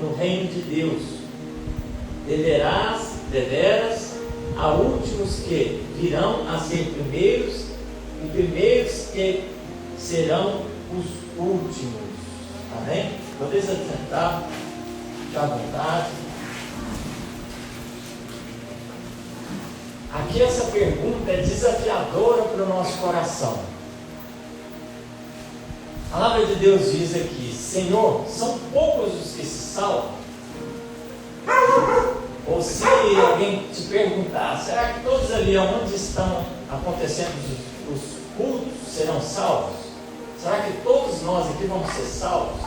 no reino de Deus. Deveras, há últimos que virão a ser primeiros, e primeiros que serão os últimos. Amém? Podeis sentar, ficar à vontade. Aqui essa pergunta é desafiadora para o nosso coração. A palavra de Deus diz aqui: Senhor, são poucos os que se salvam? Ou se alguém te perguntar, será que todos ali onde estão acontecendo os cultos serão salvos? Será que todos nós aqui vamos ser salvos?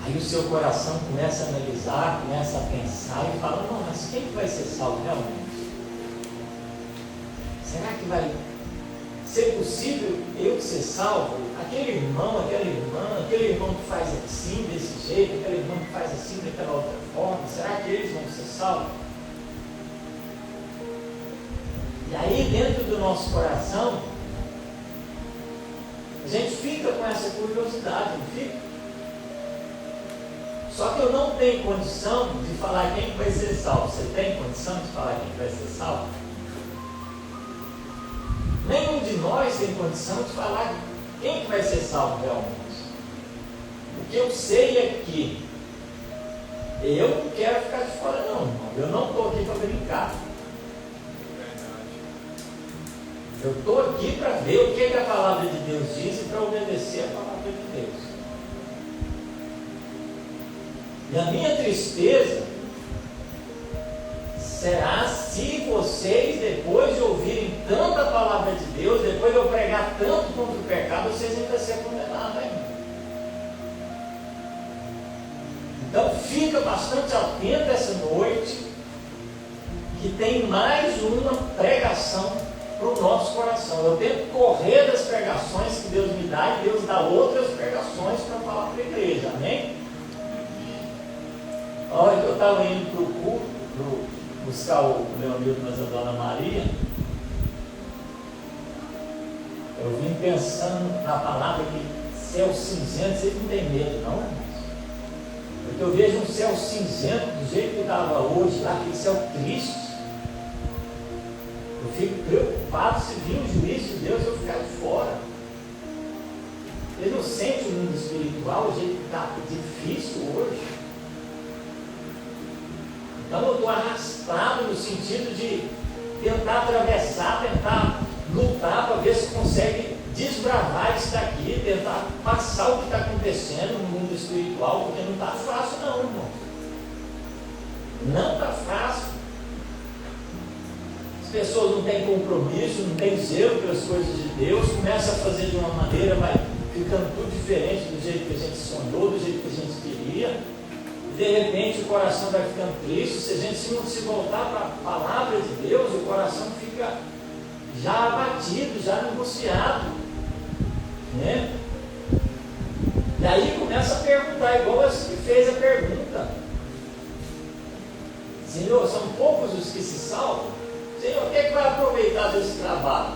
Aí o seu coração começa a analisar, começa a pensar e fala: não, mas quem que vai ser salvo realmente? Será que vai ser possível eu ser salvo? Aquele irmão, aquela irmã, aquele irmão que faz assim, desse jeito, aquele irmão que faz assim, daquela outra forma, será que eles vão ser salvos? E aí dentro do nosso coração, a gente fica com essa curiosidade, não fica? Só que eu não tenho condição de falar quem vai ser salvo. Você tem condição de falar quem vai ser salvo? Nenhum de nós tem condição de falar quem vai ser salvo realmente. O que eu sei é que eu não quero ficar de fora não, irmão. Eu não estou aqui para brincar. Eu estou aqui para ver o que a palavra de Deus diz e para obedecer a palavra de Deus. E a minha tristeza será se vocês, depois de ouvirem tanta palavra de Deus, depois de eu pregar tanto contra o pecado, vocês ainda serem condenados ainda. Então fica bastante atento essa noite, que tem mais uma pregação para o nosso coração. Eu tento correr das pregações que Deus me dá, e Deus dá outras pregações para falar para a igreja, amém? A hora que eu estava indo para o culto, buscar o Leonildo, mas a Dona Maria, eu vim pensando na palavra que céu cinzento. Vocês não têm medo não, irmãos? Porque eu vejo um céu cinzento do jeito que estava hoje, lá, aquele céu triste. Eu fico preocupado se vir o juízo de Deus eu ficar de fora. Ele não sente o mundo espiritual, o jeito que está difícil hoje. Então eu estou arrastado no sentido de tentar atravessar, tentar lutar para ver se consegue desbravar isso daqui, tentar passar o que está acontecendo no mundo espiritual, porque não está fácil não, irmão. Não está fácil. As pessoas não têm compromisso, não têm zelo pelas coisas de Deus, começa a fazer de uma maneira, vai ficando tudo diferente do jeito que a gente sonhou, do jeito que a gente queria. De repente o coração vai ficando triste. Se a gente não se voltar para a palavra de Deus, o coração fica já abatido, já angustiado, né? E aí começa a perguntar, igual esse que fez a pergunta: Senhor, são poucos os que se salvam? Senhor, o que é que vai aproveitar desse trabalho?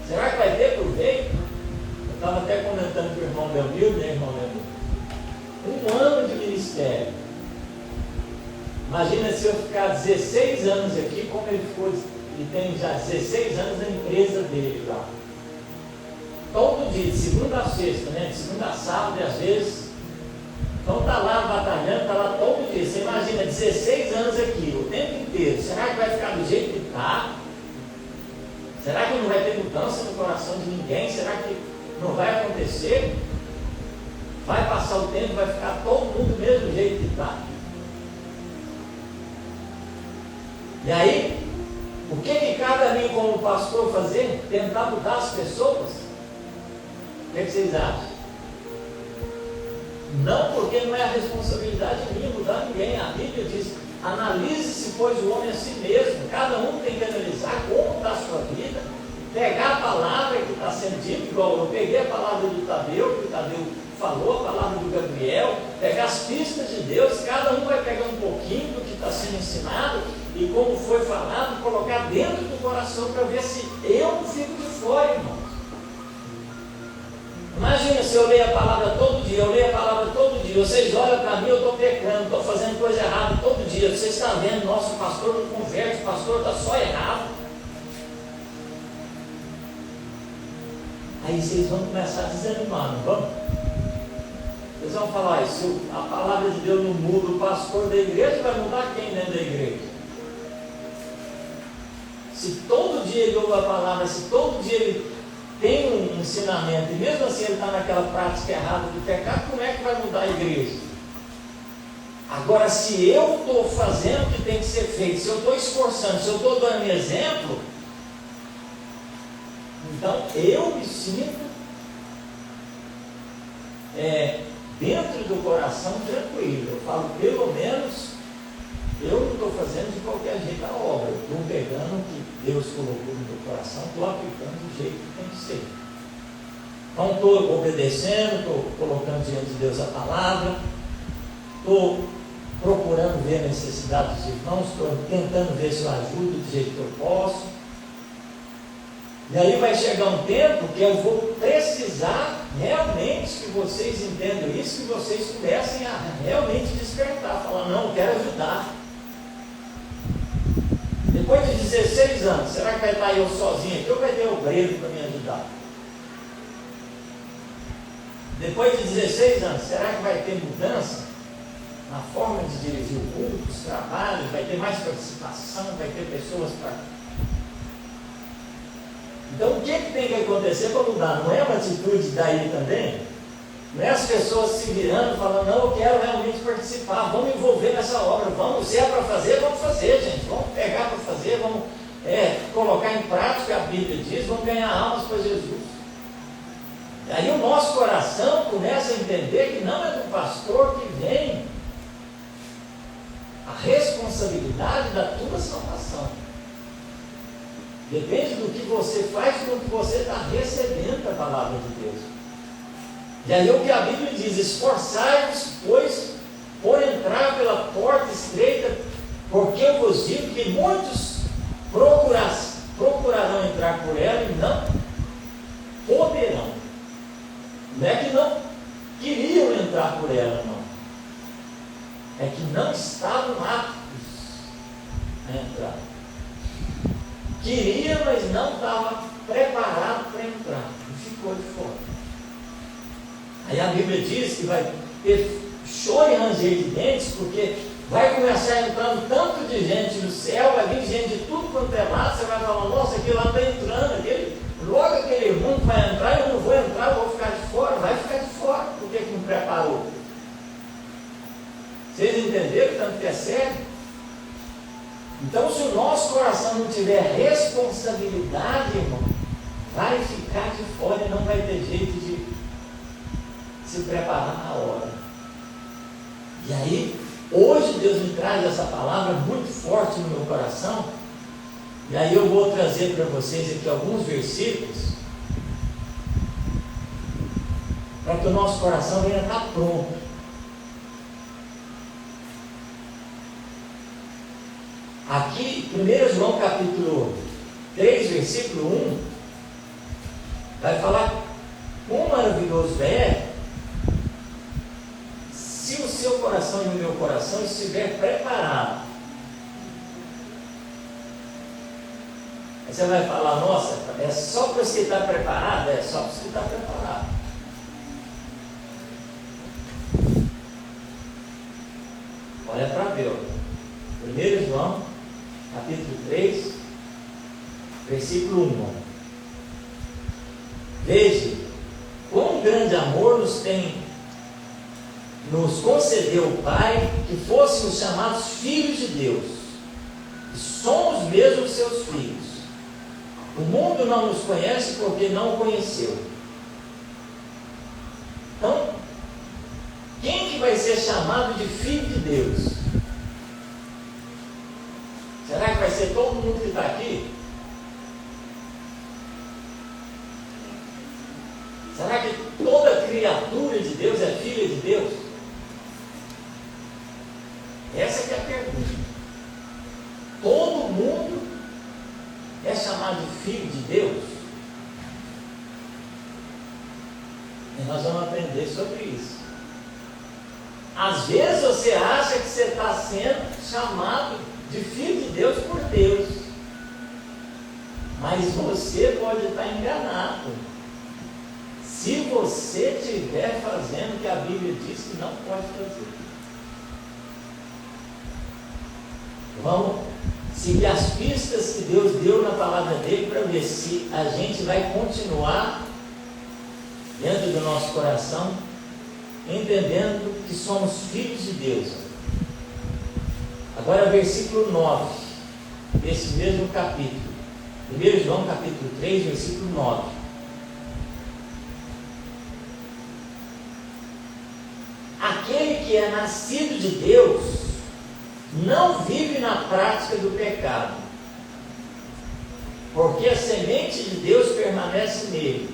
Será que vai ter proveito? Eu estava até comentando com o irmão Leonildo, né, irmão Leonildo? 1 ano de ministério. Imagina se eu ficar 16 anos aqui, como ele ficou, ele tem já 16 anos na empresa dele lá. Todo dia, de segunda a sexta, né? De segunda a sábado, e às vezes. Então está lá batalhando, está lá todo dia. Você imagina 16 anos aqui, o tempo inteiro. Será que vai ficar do jeito que está? Será que não vai ter mudança no coração de ninguém? Será que não vai acontecer? Vai passar o tempo, vai ficar todo mundo do mesmo jeito que está. E aí, o que cabe a mim como pastor fazer? Tentar mudar as pessoas? O que vocês acham? Não, porque não é a responsabilidade minha mudar ninguém. A Bíblia diz: analise-se, pois, o homem a si mesmo. Cada um tem que analisar como está a sua vida, pegar a palavra que está sendo dita, igual eu peguei a palavra do Tadeu, que o Tadeu falou, a palavra do Gabriel, pegar as pistas de Deus. Cada um vai pegar um pouquinho do que está sendo ensinado e como foi falado, colocar dentro do coração para ver se eu não fico de fora, irmãos. Imagina se eu leio a palavra todo dia, vocês olham para mim, eu estou pecando, estou fazendo coisa errada todo dia, vocês estão vendo, nosso pastor não converte, o pastor está só errado. Aí vocês vão começar a desanimar, não vão? Vocês vão falar, se a palavra de Deus não muda, o pastor da igreja vai mudar quem dentro da igreja? Se todo dia ele ouve a palavra, se todo dia ele tem um ensinamento, e mesmo assim ele está naquela prática errada do pecado, como é que vai mudar a igreja? Agora, se eu estou fazendo o que tem que ser feito, se eu estou esforçando, se eu estou dando exemplo, então eu me sinto dentro do coração tranquilo. Eu falo, pelo menos eu não estou fazendo de qualquer jeito a obra, eu estou pegando o que Deus colocou no meu coração, estou aplicando do jeito que tem que ser. Então estou obedecendo, estou colocando diante de Deus a palavra, estou procurando ver a necessidade dos irmãos, estou tentando ver se eu ajudo do jeito que eu posso. E aí vai chegar um tempo que eu vou precisar realmente que vocês entendam isso, que vocês comecem a realmente despertar, falar, não, eu quero ajudar. Depois de 16 anos, será que vai estar eu sozinho aqui ou vai ter obreiro para me ajudar? Depois de 16 anos, será que vai ter mudança na forma de dirigir o culto, os trabalhos, vai ter mais participação, vai ter pessoas para... Então o que tem que acontecer para mudar? Não é uma atitude daí também? Não é as pessoas se virando, falando, não, eu quero realmente participar, vamos envolver nessa obra, vamos, se é para fazer, vamos fazer, gente, vamos pegar para fazer, vamos colocar em prática a Bíblia diz, vamos ganhar almas para Jesus. E aí o nosso coração começa a entender que não é do pastor que vem a responsabilidade da tua salvação. Depende do que você faz com o que você está recebendo a palavra de Deus. E aí o que a Bíblia diz, esforçai-vos, pois, por entrar pela porta estreita, porque eu vos digo que muitos procurarão entrar por ela e não poderão. Não é que não queriam entrar por ela, não. É que não estavam aptos a entrar. Queria, mas não estava preparado para entrar. E ficou de fora. Aí a Bíblia diz que vai ter choro e ranger de dentes, porque vai começar entrando tanto de gente no céu, vai vir gente de tudo quanto é lado, você vai falar, nossa, aquele lá está entrando, logo aquele irmão que vai entrar, eu não vou entrar, eu vou ficar de fora, vai ficar de fora, por que não preparou? Vocês entenderam tanto que é sério? Então, se o nosso coração não tiver responsabilidade, irmão, vai ficar de fora e não vai ter jeito de se preparar na hora. E aí, hoje Deus me traz essa palavra muito forte no meu coração, e aí eu vou trazer para vocês aqui alguns versículos, para que o nosso coração venha estar pronto. Aqui, 1 João capítulo 3, versículo 1, vai falar quão maravilhoso é se o seu coração e o meu coração estiver preparado. Aí você vai falar, nossa, é só para você estar preparado? É só para você estar preparado. Olha para ver, 1 João capítulo 3, versículo 1. Veja, quão grande amor nos concedeu o Pai, que fôssemos chamados filhos de Deus, e somos mesmo seus filhos. O mundo não nos conhece porque não o conheceu. Então, quem que vai ser chamado de filho de Deus? Será que vai ser todo mundo que está aqui? Será que toda criatura de Deus é filha de Deus? Essa que é a pergunta. Todo mundo é chamado de filho de Deus? dele sobre isso. Às vezes você acha que você está sendo chamado de filho de Deus por Deus, mas você pode estar enganado se você estiver fazendo o que a Bíblia diz que não pode fazer. Vamos seguir as pistas que Deus deu na palavra dele para ver se a gente vai continuar dentro do nosso coração entendendo que somos filhos de Deus. Agora versículo 9 desse mesmo capítulo, 1 João capítulo 3, versículo 9. Aquele que é nascido de Deus não vive na prática do pecado, porque a semente de Deus permanece nele,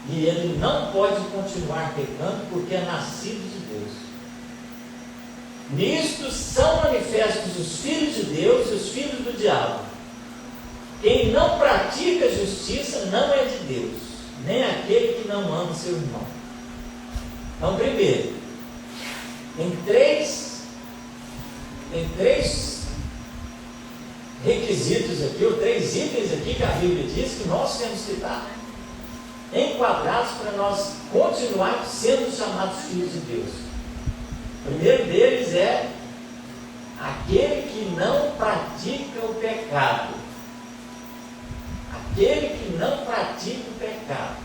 e ele não pode continuar pecando, porque é nascido de Deus. Nisto são manifestos os filhos de Deus e os filhos do diabo. Quem não pratica justiça não é de Deus, nem aquele que não ama seu irmão. Então, primeiro, tem três requisitos aqui, ou três itens aqui que a Bíblia diz que nós temos que estar enquadrados para nós continuarmos sendo chamados filhos de Deus. O primeiro deles é aquele que não pratica o pecado. Aquele que não pratica o pecado,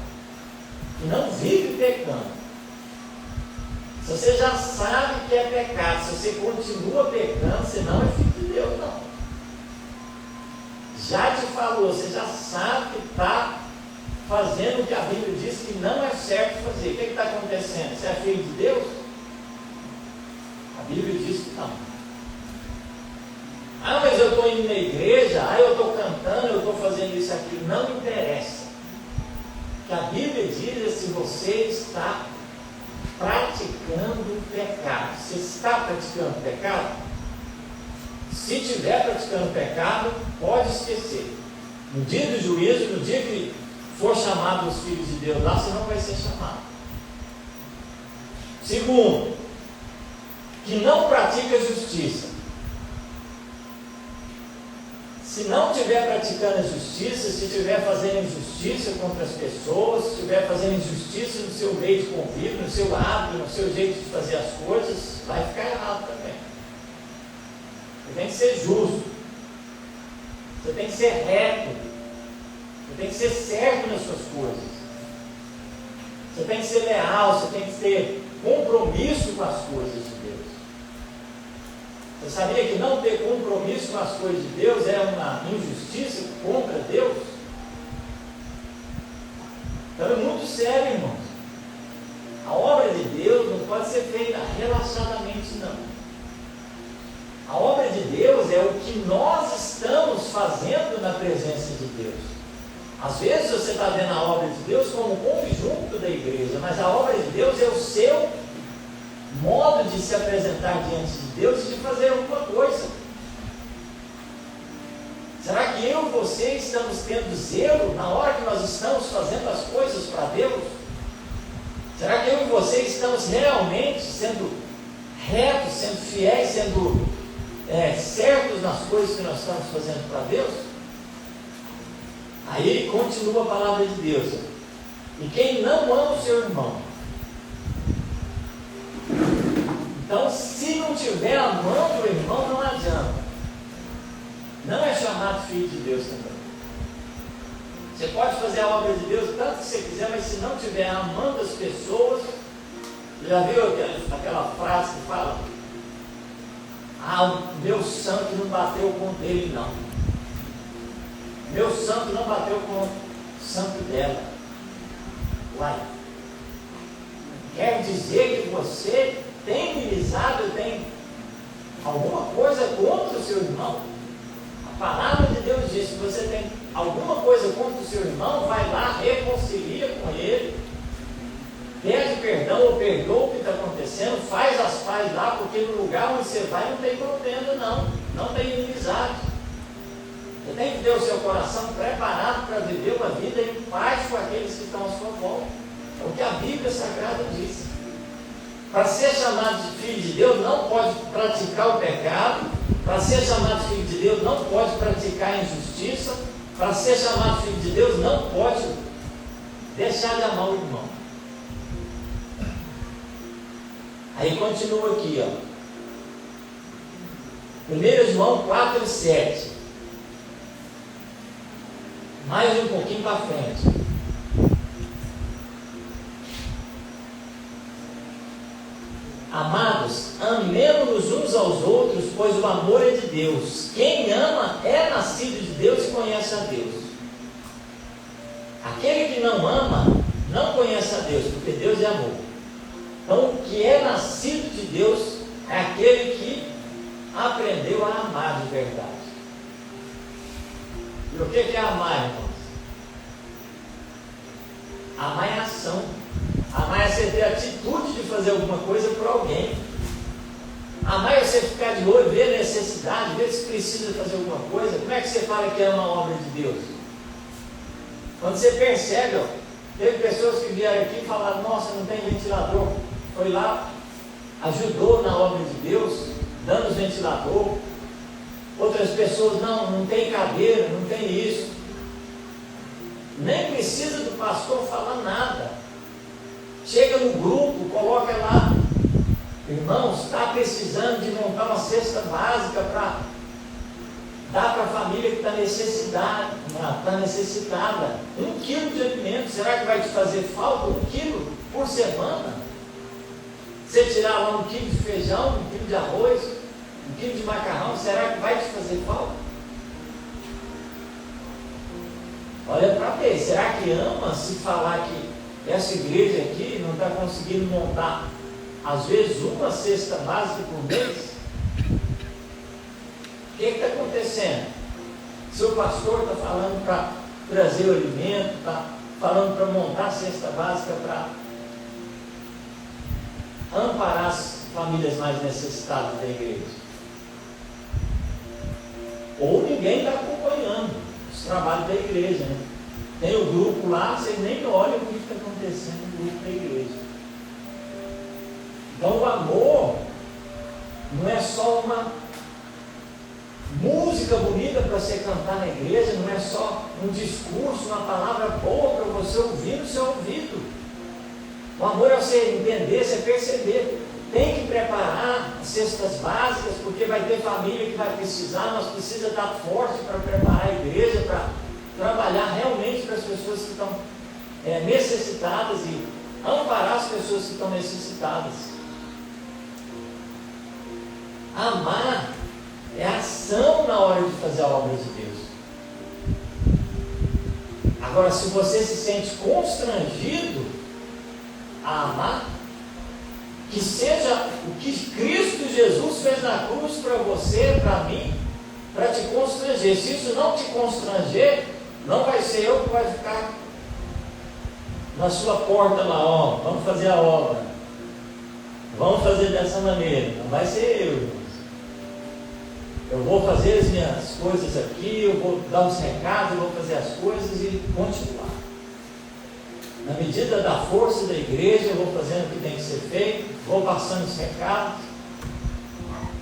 que não vive pecando. Se você já sabe que é pecado, se você continua pecando, você não é filho de Deus, não. Já te falou, você já sabe que está fazendo o que a Bíblia diz que não é certo fazer. O que está acontecendo? Você é filho de Deus? A Bíblia diz que não. Ah, mas eu estou indo na igreja, eu estou cantando, eu estou fazendo isso aqui. Não interessa. O que a Bíblia diz é se você está praticando pecado. Você está praticando pecado? Se estiver praticando pecado, pode esquecer. No dia do juízo, no dia que for chamado os filhos de Deus lá, você não vai ser chamado. Segundo, que não pratica justiça. Se não estiver praticando a justiça, se estiver fazendo injustiça contra as pessoas, se estiver fazendo injustiça no seu meio de convívio, no seu hábito, no seu jeito de fazer as coisas, vai ficar errado também. Você tem que ser justo, você tem que ser reto, você tem que ser certo nas suas coisas, você tem que ser leal, você tem que ter compromisso com as coisas de Deus. Você sabia que não ter compromisso com as coisas de Deus é uma injustiça contra Deus? Então é muito sério, irmãos. A obra de Deus não pode ser feita relaxadamente, não. A obra de Deus é o que nós estamos fazendo na presença de Deus. Às vezes você está vendo a obra de Deus como conjunto da igreja, mas a obra de Deus é o seu modo de se apresentar diante de Deus e de fazer alguma coisa. Será que eu e você estamos tendo zelo na hora que nós estamos fazendo as coisas para Deus? Será que eu e você estamos realmente sendo retos, sendo fiéis, sendo certos nas coisas que nós estamos fazendo para Deus? Aí continua a palavra de Deus. E quem não ama o seu irmão, então, se não estiver amando o irmão, não adianta. Não é chamado filho de Deus também. Você pode fazer a obra de Deus tanto que você quiser, mas se não estiver amando as pessoas, já viu aquela frase que fala: o meu santo não bateu com o dele, não. Meu santo não bateu com o santo dela. Uai. Quer dizer que você tem inimizade, tem alguma coisa contra o seu irmão? A palavra de Deus diz: se você tem alguma coisa contra o seu irmão, vai lá, reconcilia com ele, pede perdão ou perdoa o que está acontecendo, faz as pazes lá, porque no lugar onde você vai não tem contenda, não tem inimizade. Você tem que ter o seu coração preparado para viver uma vida em paz com aqueles que estão à sua volta. É o que a Bíblia Sagrada diz. Para ser chamado de filho de Deus, não pode praticar o pecado. Para ser chamado de filho de Deus, não pode praticar a injustiça. Para ser chamado de filho de Deus, não pode deixar de amar o irmão. Aí continua aqui, ó. 1 João 4,7. Mais um pouquinho para frente. Amados, amemo-nos uns aos outros, pois o amor é de Deus. Quem ama é nascido de Deus e conhece a Deus. Aquele que não ama, não conhece a Deus, porque Deus é amor. Então, o que é nascido de Deus é aquele que aprendeu a amar de verdade. E o que é amar, irmãos? Amar é ação. Amar é você ter a atitude de fazer alguma coisa por alguém. Amar é você ficar de olho, ver a necessidade, ver se precisa fazer alguma coisa. Como é que você fala que ama a obra de Deus? Quando você percebe, ó, teve pessoas que vieram aqui e falaram: nossa, não tem ventilador. Foi lá, ajudou na obra de Deus, dando os ventiladores. Outras pessoas: não tem cadeira, não tem isso. Nem precisa do pastor falar nada. Chega no grupo, coloca lá: irmãos, está precisando de montar uma cesta básica para dar para a família que está necessitada. 1 quilo de alimento, será que vai te fazer falta 1 quilo por semana? Você tirar lá 1 quilo de feijão, 1 quilo de arroz, 1 quilo de macarrão, será que vai te fazer falta? Olha para ver, será que ama se falar que essa igreja aqui não está conseguindo montar, às vezes, uma cesta básica por mês? O que está acontecendo? Seu pastor está falando para trazer o alimento, está falando para montar a cesta básica para amparar as famílias mais necessitadas da igreja. Ou ninguém está acompanhando os trabalhos da igreja, né? Tem o grupo lá, vocês nem olham o que está acontecendo no grupo da igreja. Então o amor não é só uma música bonita para você cantar na igreja, não é só um discurso, uma palavra boa para você ouvir no seu ouvido. O amor é você entender, você perceber. Tem que preparar as cestas básicas, porque vai ter família que vai precisar. Nós precisamos dar forte para preparar a igreja, para trabalhar realmente para as pessoas que estão necessitadas e amparar as pessoas que estão necessitadas. Amar é ação na hora de fazer a obra de Deus. Agora, se você se sente constrangido a amar, que seja o que Cristo Jesus fez na cruz para você, para mim, para te constranger. Se isso não te constranger, não vai ser eu que vai ficar na sua porta lá: ó, vamos fazer a obra, vamos fazer dessa maneira. Não vai ser eu, irmãos. Eu vou fazer as minhas coisas aqui, eu vou dar uns recados, eu vou fazer as coisas e continuar. Na medida da força da igreja, eu vou fazendo o que tem que ser feito, vou passando os recados.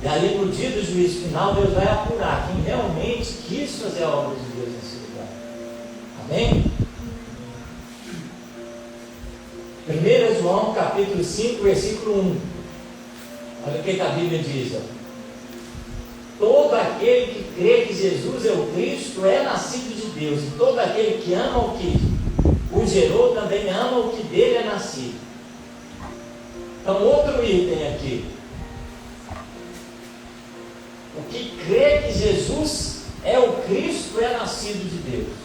E aí, no dia do juízo final, Deus vai apurar quem realmente quis fazer a obra de Deus nesse lugar. Amém? 1 João capítulo 5, versículo 1. Olha o que a Bíblia diz. Ó. Todo aquele que crê que Jesus é o Cristo é nascido de Deus. E todo aquele que ama o que o gerou também ama o que dele é nascido. Então, outro item aqui. O que crê que Jesus é o Cristo é nascido de Deus.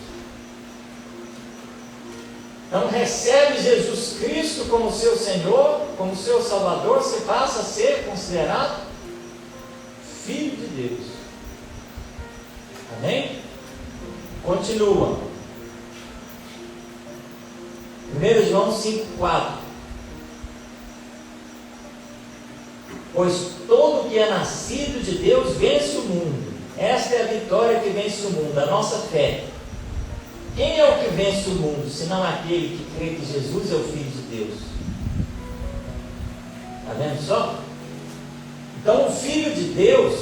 Então, recebe Jesus Cristo como seu Senhor, como seu Salvador, você passa a ser considerado filho de Deus. Amém? Continua. 1 João 5,4. Pois todo que é nascido de Deus vence o mundo. Esta é a vitória que vence o mundo, a nossa fé. Quem é o que vence o mundo, senão aquele que crê que Jesus é o Filho de Deus? Está vendo só? Então o Filho de Deus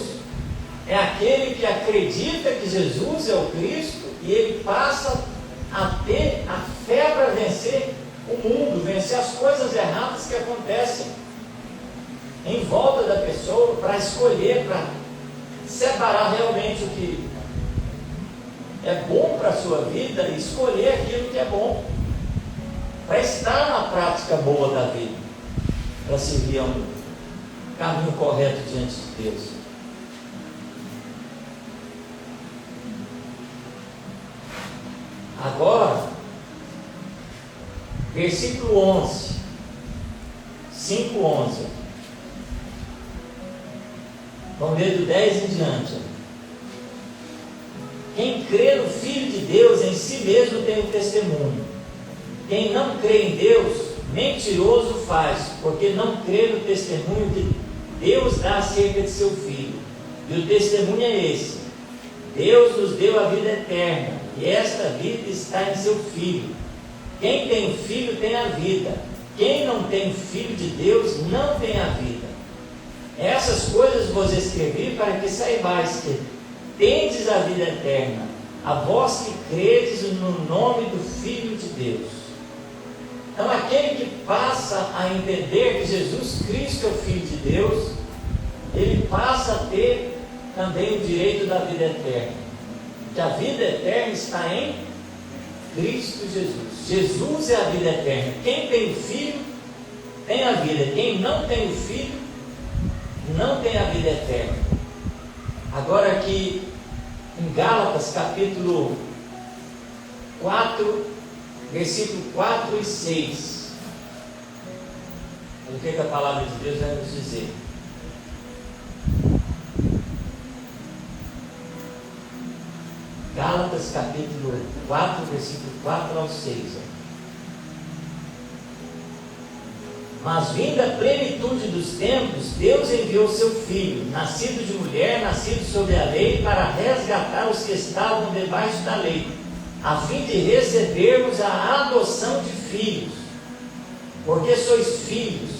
é aquele que acredita que Jesus é o Cristo e ele passa a ter a fé para vencer o mundo, vencer as coisas erradas que acontecem em volta da pessoa, para escolher, para separar realmente o que é bom para a sua vida e escolher aquilo que é bom, para estar na prática boa da vida, para seguir um caminho correto diante de Deus. Agora, versículo 11, 5:11. Vamos ler do 10 em diante. Quem crê no Filho de Deus em si mesmo tem um testemunho. Quem não crê em Deus, mentiroso faz, porque não crê no testemunho que Deus dá acerca de seu Filho. E o testemunho é esse: Deus nos deu a vida eterna, e esta vida está em seu Filho. Quem tem o Filho tem a vida. Quem não tem o Filho de Deus não tem a vida. Essas coisas vos escrevi para que saibais que tendes a vida eterna, a vós que credes no nome do Filho de Deus. Então aquele que passa a entender que Jesus Cristo é o Filho de Deus, ele passa a ter também o direito da vida eterna. Que a vida eterna está em Cristo Jesus. Jesus é a vida eterna. Quem tem o Filho tem a vida. Quem não tem o Filho não tem a vida eterna. Agora aqui em Gálatas capítulo 4, versículo 4 e 6. O que a palavra de Deus vai nos dizer? Gálatas capítulo 4, versículo 4 ao 6. Mas vinda a plenitude dos tempos, Deus enviou seu Filho, nascido de mulher, nascido sob a lei, para resgatar os que estavam debaixo da lei, a fim de recebermos a adoção de filhos. Porque sois filhos,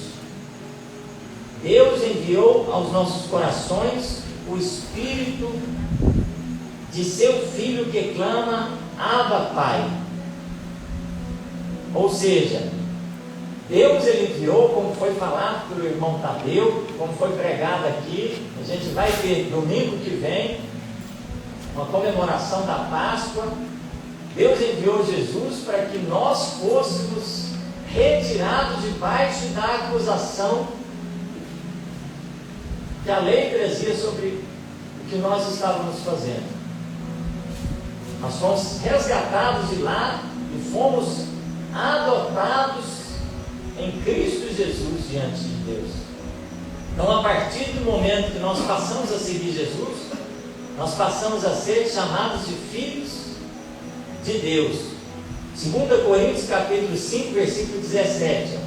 Deus enviou aos nossos corações o Espírito de seu Filho que clama: Abba, Pai. Ou seja, Deus ele enviou, como foi falado pelo irmão Tadeu, como foi pregado aqui. A gente vai ter domingo que vem uma comemoração da Páscoa. Deus enviou Jesus para que nós fôssemos retirados debaixo da acusação que a lei trazia sobre o que nós estávamos fazendo. Nós fomos resgatados de lá e fomos adotados em Cristo Jesus diante de Deus. Então, a partir do momento que nós passamos a seguir Jesus, nós passamos a ser chamados de filhos de Deus. 2 Coríntios capítulo 5, versículo 17.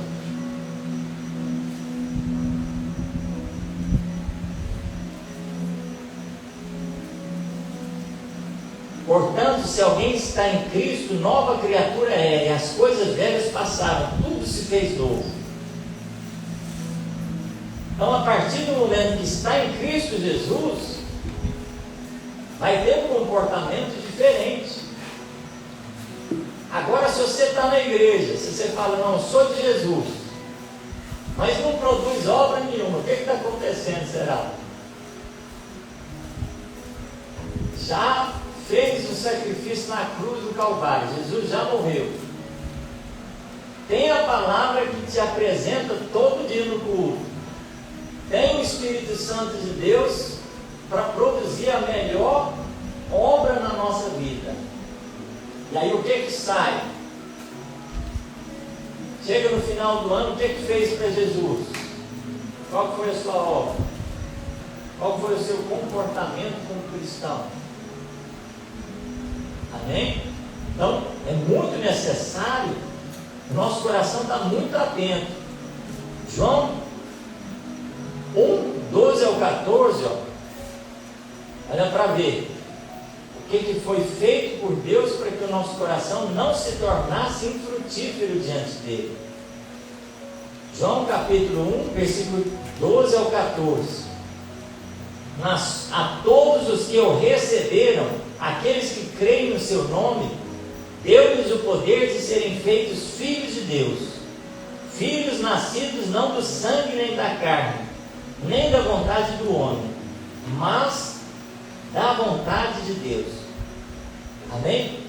Portanto, se alguém está em Cristo, nova criatura é, e as coisas velhas passaram, tudo se fez novo. Então, a partir do momento que está em Cristo Jesus, vai ter um comportamento diferente. Agora, se você está na igreja, se você fala: não, eu sou de Jesus, mas não produz obra nenhuma, o que está acontecendo, será? Já fez o sacrifício na cruz do Calvário, Jesus já morreu. Tem a palavra que te apresenta todo dia no culto. Tem o Espírito Santo de Deus para produzir a melhor obra na nossa vida. E aí o que sai? Chega no final do ano, o que fez para Jesus? Qual foi a sua obra? Qual foi o seu comportamento como cristão? Amém? Então, é muito necessário, o nosso coração está muito atento. João 1, 12 ao 14, olha para ver. que foi feito por Deus para que o nosso coração não se tornasse infrutífero diante dele. João capítulo 1, versículo 12 ao 14. Mas a todos os que o receberam, aqueles que creem no seu nome, deu-lhes o poder de serem feitos filhos de Deus, filhos nascidos não do sangue nem da carne, nem da vontade do homem, mas da vontade de Deus. Amém?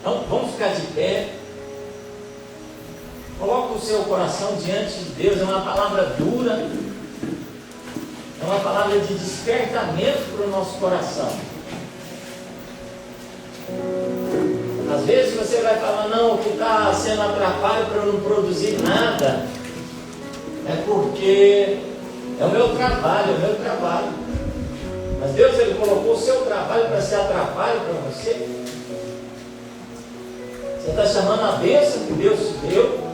Então vamos ficar de pé. Coloca o seu coração diante de Deus. É uma palavra dura, é uma palavra de despertamento para o nosso coração. Às vezes você vai falar, não, o que está sendo atrapalho para eu não produzir nada é porque é o meu trabalho. Mas Deus, Ele colocou o seu trabalho para ser atrapalho para você. Você está chamando a bênção que Deus te deu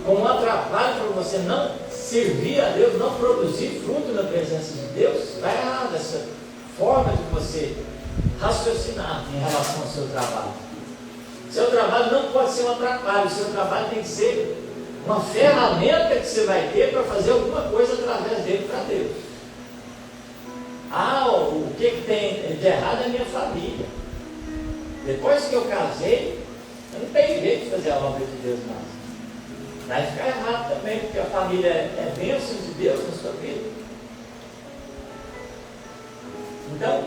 como um atrapalho para você não servir a Deus, não produzir fruto na presença de Deus. Está errado essa forma de você raciocinar em relação ao seu trabalho. Seu trabalho não pode ser um atrapalho, seu trabalho tem que ser uma ferramenta que você vai ter para fazer alguma coisa através dele para Deus. O que tem de errado é a minha família. Depois que eu casei, eu não tenho jeito de fazer a obra de Deus mais. Vai ficar errado também, porque a família é bênção de Deus na sua vida. Então,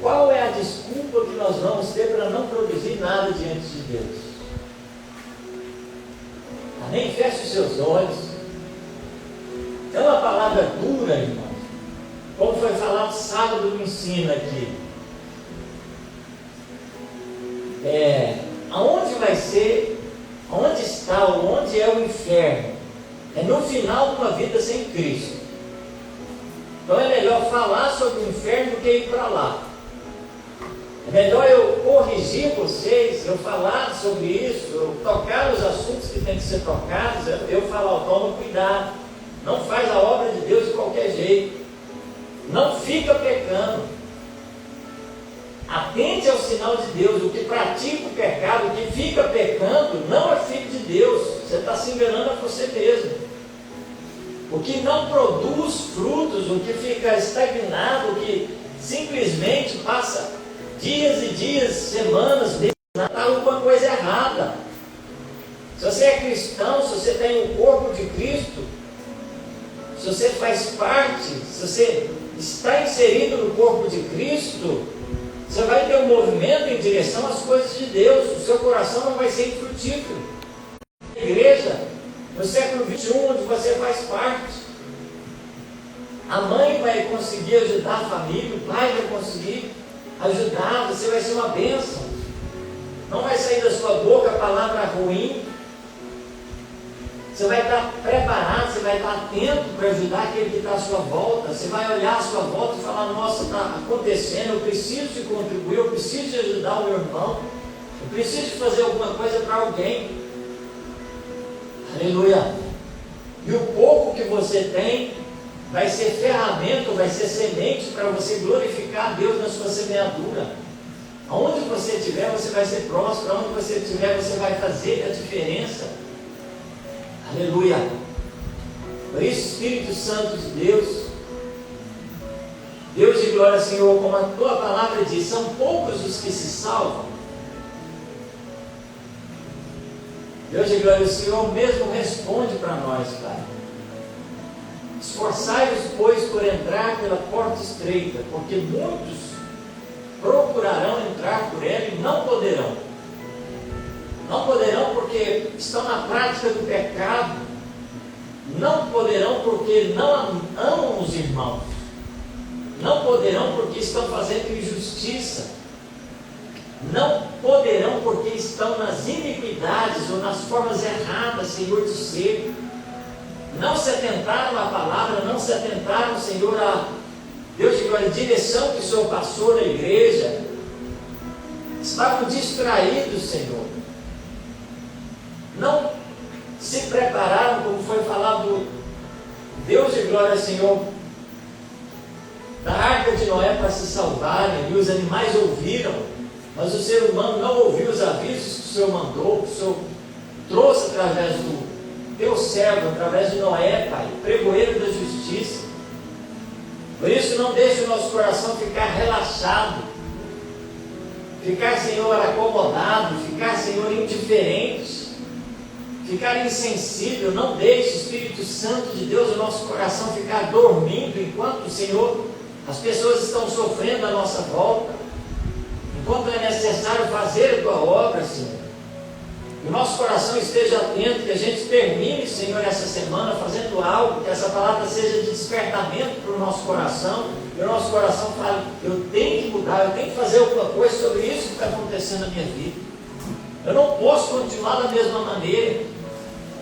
qual é a desculpa que nós vamos ter para não produzir nada diante de Deus? Amém? Feche os seus olhos. É uma palavra dura, irmãos. Como foi falado sábado no ensino aqui. Aonde vai ser, onde está, onde é o inferno? É no final de uma vida sem Cristo. Então é melhor falar sobre o inferno do que ir para lá. É melhor eu corrigir vocês, eu falar sobre isso, eu tocar os assuntos que têm que ser tocados, eu falar, toma cuidado, não faz a obra de Deus de qualquer jeito, não fica pecando, atente ao sinal de Deus. O que pratica o pecado, o que fica pecando, não é filho de Deus, você está se enganando a você mesmo. O que não produz frutos, o que fica estagnado, o que simplesmente passa dias e dias, semanas, meses, está alguma coisa errada. Se você é cristão, se você tem o corpo de Cristo, se você faz parte, se você está inserido no corpo de Cristo, você vai ter um movimento em direção às coisas de Deus. O seu coração não vai ser infrutífero. A igreja, no século XXI, onde você faz parte, a mãe vai conseguir ajudar a família, o pai vai conseguir ajudar, você vai ser uma bênção. Não vai sair da sua boca palavra ruim. Você vai estar preparado, você vai estar atento para ajudar aquele que está à sua volta. Você vai olhar à sua volta e falar, nossa, está acontecendo, eu preciso de contribuir, eu preciso de ajudar o meu irmão, eu preciso de fazer alguma coisa para alguém. Aleluia. E o pouco que você tem vai ser ferramenta, vai ser semente para você glorificar a Deus na sua semeadura. Aonde você estiver, você vai ser próspero. Aonde você estiver, você vai fazer a diferença. Aleluia. Por isso, Espírito Santo de Deus, Deus de glória, Senhor, como a tua palavra diz, são poucos os que se salvam. Deus de glória, o Senhor mesmo responde para nós, Pai. Esforçai-vos, pois, por entrar pela porta estreita, porque muitos procurarão entrar por ela e não poderão. Não poderão porque estão na prática do pecado. Não poderão porque não amam os irmãos. Não poderão porque estão fazendo injustiça. Não poderão porque estão nas iniquidades ou nas formas erradas, Senhor, de ser. Não se atentaram à palavra, não se atentaram, Senhor, a Deus de glória, a direção que o Senhor passou na igreja. Estavam distraídos, Senhor. Não se prepararam, como foi falado, Deus de glória, Senhor, da arca de Noé para se salvarem, e os animais ouviram. Mas o ser humano não ouviu os avisos que o Senhor mandou, que o Senhor trouxe através do teu servo, através de Noé, Pai, pregoeiro da justiça. Por isso, não deixe o nosso coração ficar relaxado, ficar, Senhor, acomodado, ficar, Senhor, indiferente, ficar insensível. Não deixe, Espírito Santo de Deus, o nosso coração ficar dormindo enquanto, Senhor, as pessoas estão sofrendo à nossa volta, enquanto é necessário fazer a tua obra, Senhor. Que o nosso coração esteja atento, que a gente termine, Senhor, essa semana fazendo algo, que essa palavra seja de despertamento para o nosso coração, e o nosso coração fale: eu tenho que mudar, eu tenho que fazer alguma coisa sobre isso que está acontecendo na minha vida. Eu não posso continuar da mesma maneira.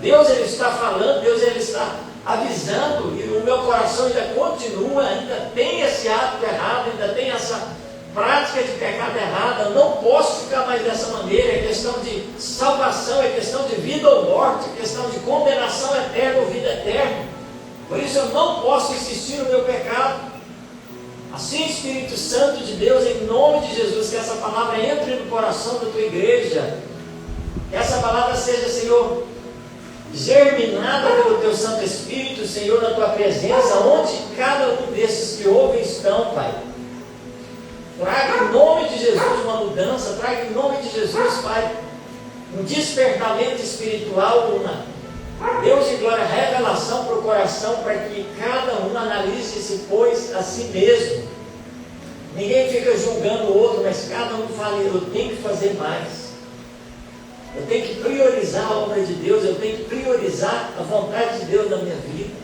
Deus, Ele está falando, Deus, Ele está avisando, e o meu coração ainda continua, ainda tem esse hábito errado, ainda tem essa prática de pecado errada. Eu não posso ficar mais dessa maneira. É questão de salvação, é questão de vida ou morte, é questão de condenação eterna ou vida eterna. Por isso eu não posso insistir no meu pecado. Assim, Espírito Santo de Deus, em nome de Jesus, que essa palavra entre no coração da tua igreja, que essa palavra seja, Senhor, germinada pelo teu Santo Espírito, Senhor, na tua presença, onde cada um desses que ouvem estão, Pai. Traga em nome de Jesus uma mudança, traga em nome de Jesus, Pai, um despertamento espiritual, Deus de glória, revelação para o coração, para que cada um analise-se, pois, a si mesmo. Ninguém fica julgando o outro, mas cada um fala: eu tenho que fazer mais, eu tenho que priorizar a obra de Deus, eu tenho que priorizar a vontade de Deus na minha vida.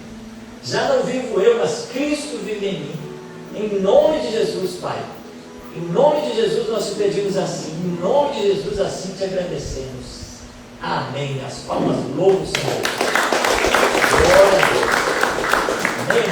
Já não vivo eu, mas Cristo vive em mim. Em nome de Jesus, Pai. Em nome de Jesus nós te pedimos assim, em nome de Jesus assim te agradecemos. Amém. As palmas louvam o Senhor. Glória a Deus. Amém.